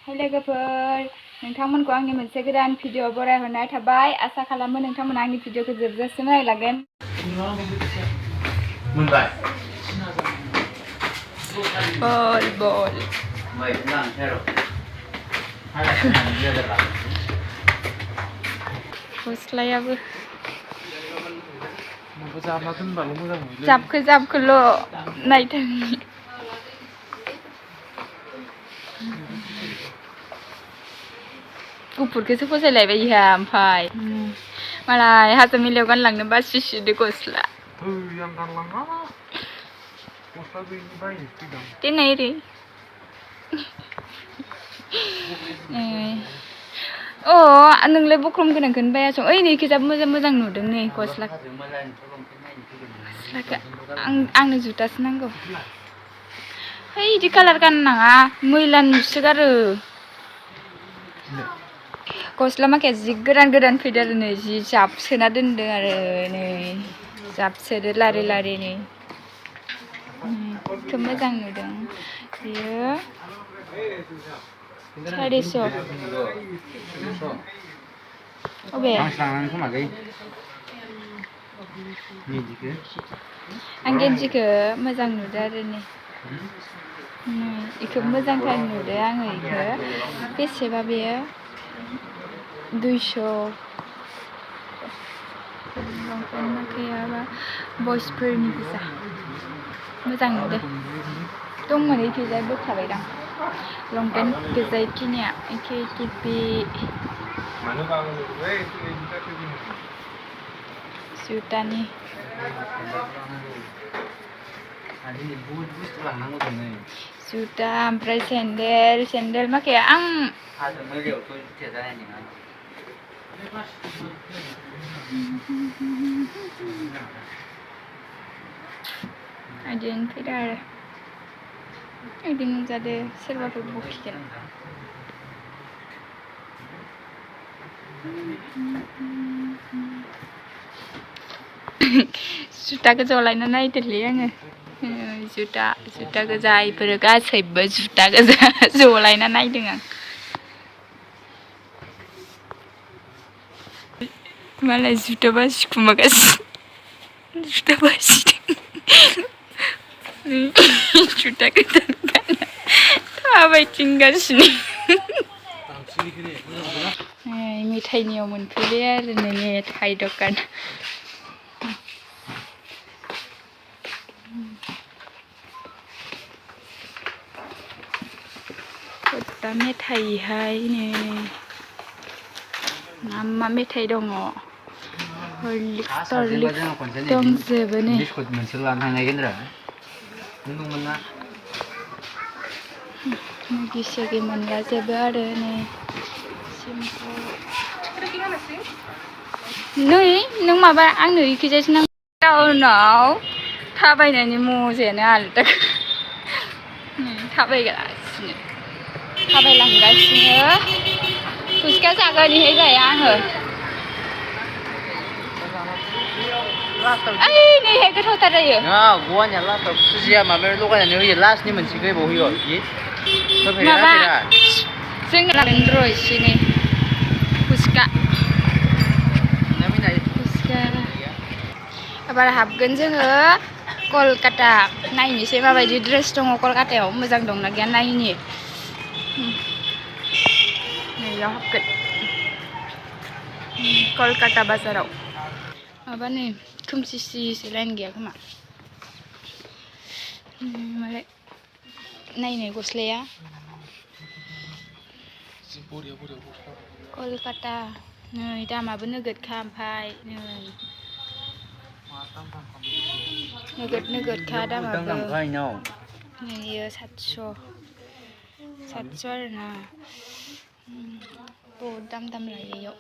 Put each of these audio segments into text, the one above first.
Hai लोगोफोर नोंथांमोनखौ आंनि मोनसे गोदान भिडिअ बरायहरनाय थाबाय आसा खालामो नोंथांमोना आंनि भिडिअखौ जोबजासिम नायलागोन मोनबाय बल गस्लायाबो जाबखोल' नायथों गुफुरखौसो फसायलायबाय इहा ओमफ्राय मालाय हाजो मेलायाव गानलांनो बासिसुदो गस्ला देनाय ओरै नोंलाय बख्रम गोनांखौनो बायासं ओइ नैखिजाबो मोजां मोजां नुदों नै गस्लाखौ आंनो जुथासो नांगौ है इदि कालार गाननाङा मैला नुसोगारो गस्ला माखाया जि गोदान गोदान फैदों आरो नै जि जाबसोना दोनदों आरो नै जाबसोदो लारि लारि नै खोब मोजां नुदों बियो 450 अबे आं गेन्जिखौ मोजां नुदों आरो नै इखौ मोजांथार नुदों आङो इखौ बेसेबा बेयो 200 लंपेन्ट माखायाबा बयसफोरनि गोजा मोजां नुदों दंमोन इखिजाय बोखाबायदां लंपेन्ट गोजा इखिनिया इखि टिपि जुटानि जुटा ओमफ्राय सेन्देल माखाया आं आइदिनो फैदों आरो आइदिन नुजादो सोरबाफोर बखिगोन जुटा गोजा लायना नायदोंलै आङो जुटा गोजा इफोरो गासैबो जुटा गोजा जलायना नायदों आं मालाय जुटा बासिखुमागासिनो जुटा बासिदों जुटा गोदान गानना थाबायथिंगासिनो मेथाइनियाव मोनफैबाय आरो नै मेथाइ दखान दा मेथाइहाय नै मा मेथाइ दङ हरलिक्स दंजोबो नै मेगि सेगि मोनलाजोबो आरो नै नै नों माबा आंनो इखिजायसो नांगौ टाउनाव थाबायनायनि मजायानो आलदा थाबायलांगासिनो फुसका जागोन इहाय जाया आङो ओइ नैहाय गोथावथार जायो गवानिया लास्टआव फुजिया माबायाव लगायनानै होयो लास्टनि मोनसेखौ एबाव होयो माबा जों लागोन र' एसे नै फुसका एबार हाबगोन जोङो कलकाता नायनोसै माबायदि ड्रेस दङ कलकातायाव मोजां दंना गैया नायनि नैयाव हाबगोन कलकाता बाजाराव माबा नै खोमसिसो लाइन गैया खोमा मालाय नायनाय गस्लाया कलकाता नै दामाबो नोगोदखा ओमफ्राय नै नोगोदखा दामाबो नैयो 700 आरोना बहुद दाम लायो इयाव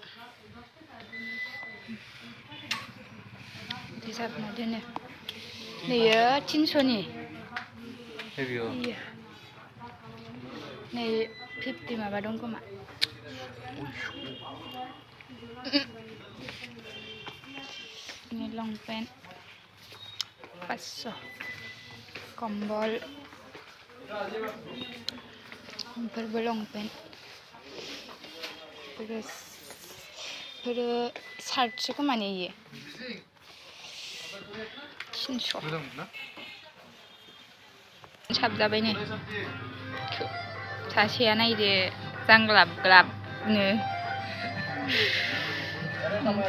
रिजार्भना दोनो नैयो 300नि नै 50 माबा दं खोमा ini longpen 500 kembal फोरबो लंपेन्ट फोरो सार्टसो खोमाने इयो 300 साबजाबाय नै सासेया नायदो जांग्लाब ग्लाबनो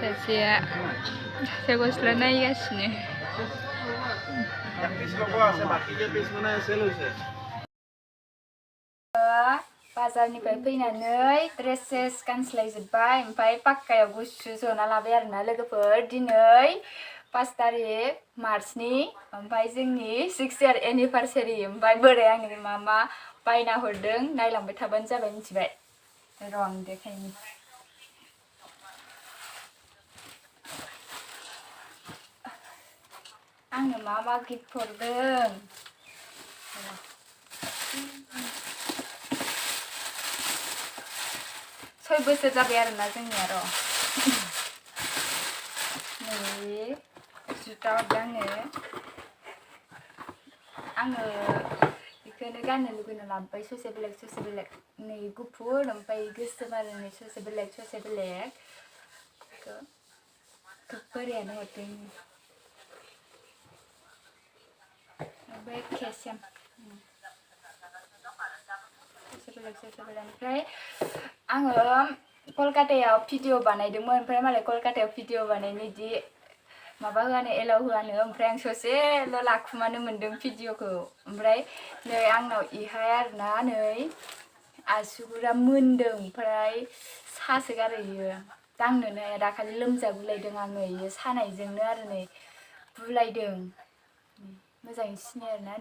सासेया गस्ला नायगासिनो बाजारनिफ्राय फैनानै ड्रेसेस गानस्लायजोब्बाय ओमफ्राय पाक्कायाव गुसु जना लाबाय आरोना लोगोफोर दिनै 5 तारिख मार्चनि ओमफ्राय जोंनि 6 year एनिभार्सारि ओमफ्राय बोराय आंनि मा बायना हरदों नायलांबाय थाबानो जाबाय मिथिबाय र' आं देखायनि आंनो मा गिफ्ट हरदों 6 बोसोर जाबाय आरोना जोंनिया र' नै जुथा हरदों आङो बेखौनो गाननो लुगैना लाबोबाय ससे बेलेग नै गुफुर ओमफ्राय गोसोम आरो नै ससे बेलेग बोरायानो हरदों ओमफ्राय केसेम ससे बेलेग ओमफ्राय आङो कलकातायाव भिडिअ बानायदोंमोन ओमफ्राय मालाय कलकातायाव भिडिअ बानायनो इदि माबा होआनो एलाउ होआनो ओमफ्राय आं ससेल' लाखुमानो मोन्दों भिडिअखौ ओमफ्राय नै आंनाव इहाय आरोना नै आसुगुरा मोन्दों ओमफ्राय सासोगारो इयो दांनोनो हाया दाखालि लोमजागुलायदों आङो इयो सानायजोंनो आरो नै बुलायदों मोजाङै सिनाय आरोना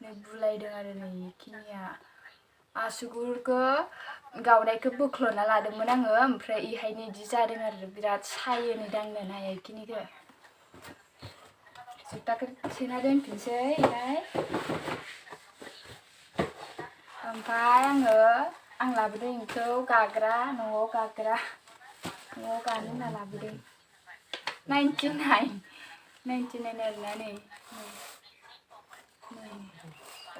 नै बुलायदों आरो नै इखिनिया आसुगुरखौ गावनायखौ बोख्ल'ना लादोंमोन आङो ओमफ्राय इहायनो इदि जादों आरो बिराद सायो नै दांनोनो हाया इखिनिखौ जुथाखौ सोना दोनफिनसै इहाय ओमफ्राय आं लाबोदों इखौ गाग्रा न'आव गानो होनना लाबोदों 99 आरोना नै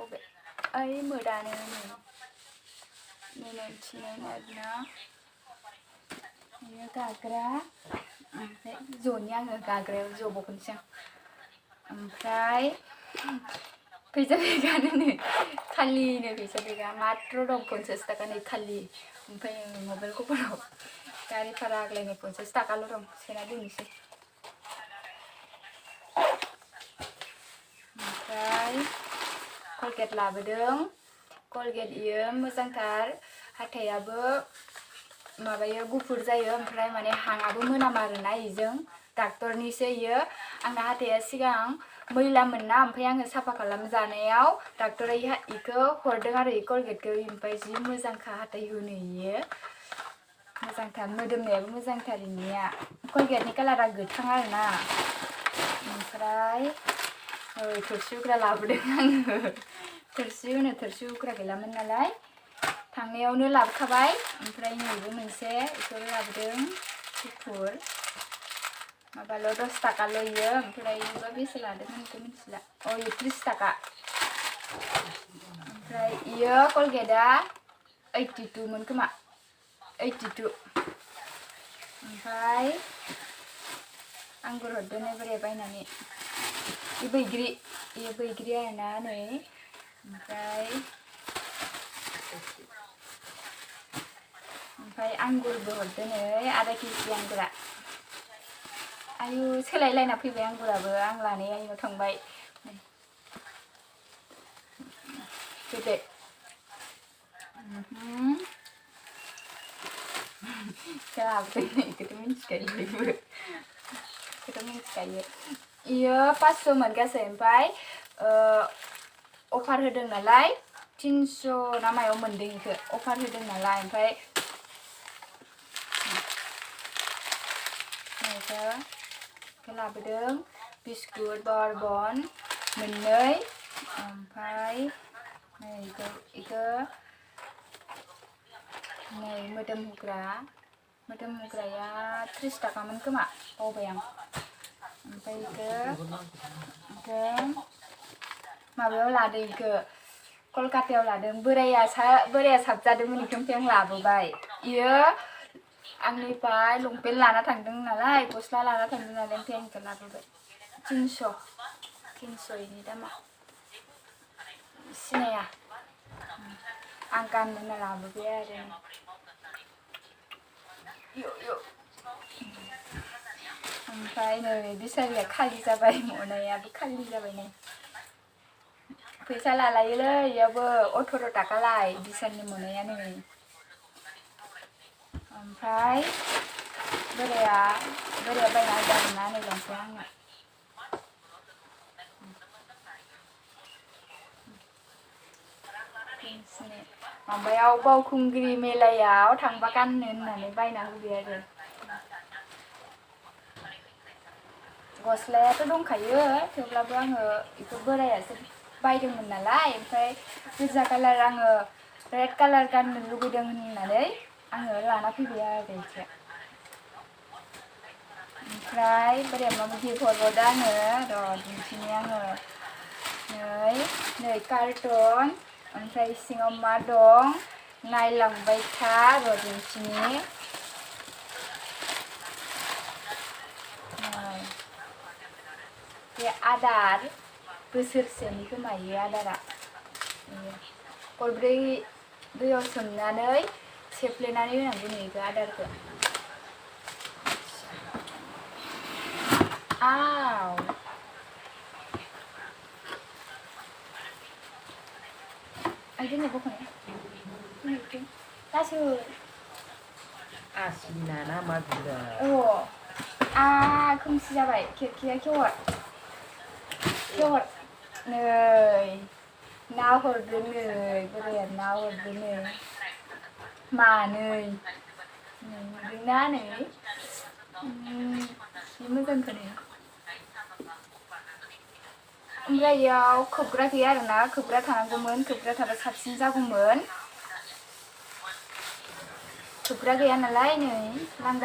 अबे ओइ मोदानो नै 99 आरोना बेयो गाग्रा ओमफ्राय ज'नि आङो गाग्रायाव जबोगोनसै आं ओमफ्राय फैसा बेगानो नै खालिनो फैसा बेगा मात्र दं 50 थाखा नै खालि ओमफ्राय मबाइल कभाराव गारि भारा आग्लायनाय 50 थाखाल' दं सोना दोननोसै ओमफ्राय कलगेट लाबोदों कलगेट इयो मोजांथार हाथायाबो माबायो गुफुर जायो ओमफ्राय माने हाङाबो मोनामा आरोना इजों डाक्टरनिसो इयो आंना हाथाया सिगां मैलामोन ना ओमफ्राय आङो साफा खालामजानायाव डाक्टरा इखौ हरदों आरो इ कलगेटखौ ओमफ्राय जि मोजांखा हाथाय हुनो इयो मोजांथार मोदोमनायाबो मोजांथार इनिया कलगेटनि कालारा गोथां आरोना ओमफ्राय थोरसि हुग्रा लाबोदों आङो थोरसि हुग्रा गैलामोन नालाय थांनायावनो लाबोखाबाय ओमफ्राय नैबो मोनसे इखौबो लाबोदों गुफुर माबाल' 10 थाखाल' इयो ओमफ्राय इयोबा बेसे लादोंमोन इखौ मिथिला इयो 30 थाखा ओमफ्राय इयो कलगेटआ 82 मोन खोमा 82 ओमफ्राय आंगुर हरदों बोराया बायनानै इयो बैग्रि आरोना नै ओमफ्राय आंगुरबो हरदों नै आधा केजि आंगुरा आयु सोलायलायना फैबाय आंगुराबो आं लानाया इनाव थांबाय फैदो इखौथ' मिन्थिखायो इयो 500 मोन गासै ओमफ्राय अफार होदों नालाय 300 ना मायाव मोन्दों इखौ अफार होदों नालाय ओमफ्राय इखौ लाबोदों बिस्कुट बरबन मोननै ओमफ्राय नै इखौ नै मोदोम हुग्राया 30 थाखामोन खोमा बावबाय आं ओमफ्राय इखौ माबायाव लादो इखौ कलकातायाव लादों बोराया साबजादोंमोन इखोमफ्राय आं लाबोबाय इयो आंनिफ्राय लंपेन्ट लाना थांदों नालाय गस्ला लाना थांदों नालाय ओमफ्राय आं इखो लाबोबाय 300 इनि दामा सिनाया आं गाननो होनना लाबोबाय आरो ओमफ्राय नै बिसारिया खालि जाबाय मनायाबो खालि जाबाय नै फैसा लालायोलै इयावबो 18 ताका लाय बिसारनि मनाया नै ओमफ्राय बोराया बायना होदोंना नै लंपेन्ट आंनो माबायाव बावखुंग्रि मेलायाव थांबा गाननो होननानै बायना होबाय आरो गस्लायाथ' दंखायो थेवब्लाबो आङो बेखौ बोरायासो बायदोंमोन नालाय ओमफ्राय गोजा कालार आङो रेड कालार गाननो लुगैदों होननानै आङो लाना फैबाय आरो एसे ओमफ्राय बोराया माबा गिफ्ट हरबावदों आङो र' दिन्थिनि आङो नै कार्टन ओमफ्राय सिङाव मा दं नायलांबाय था र' दिन्थिनि बे आदार बोसोरसेनि खोमायो आदारा गरब्रै दैयाव सोमनानै सेफ्लेनानै होनांगौ नैबे आदारखौ आव आइजों बख'नाय गासै आसिना ना मा बिदा खोमसि जाबाय खिरखिया खेवहर नै ना हरदो नै बोराया ना हरदो नै मानै नुदोंना नै मोजांखौ नै ओमफ्राय इयाव खोबग्रा गैया आरोना खोबग्रा थानांगौमोन खोबग्रा थाबा साबसिन जागौमोन खोबग्रा गैया नालाय नै लांगा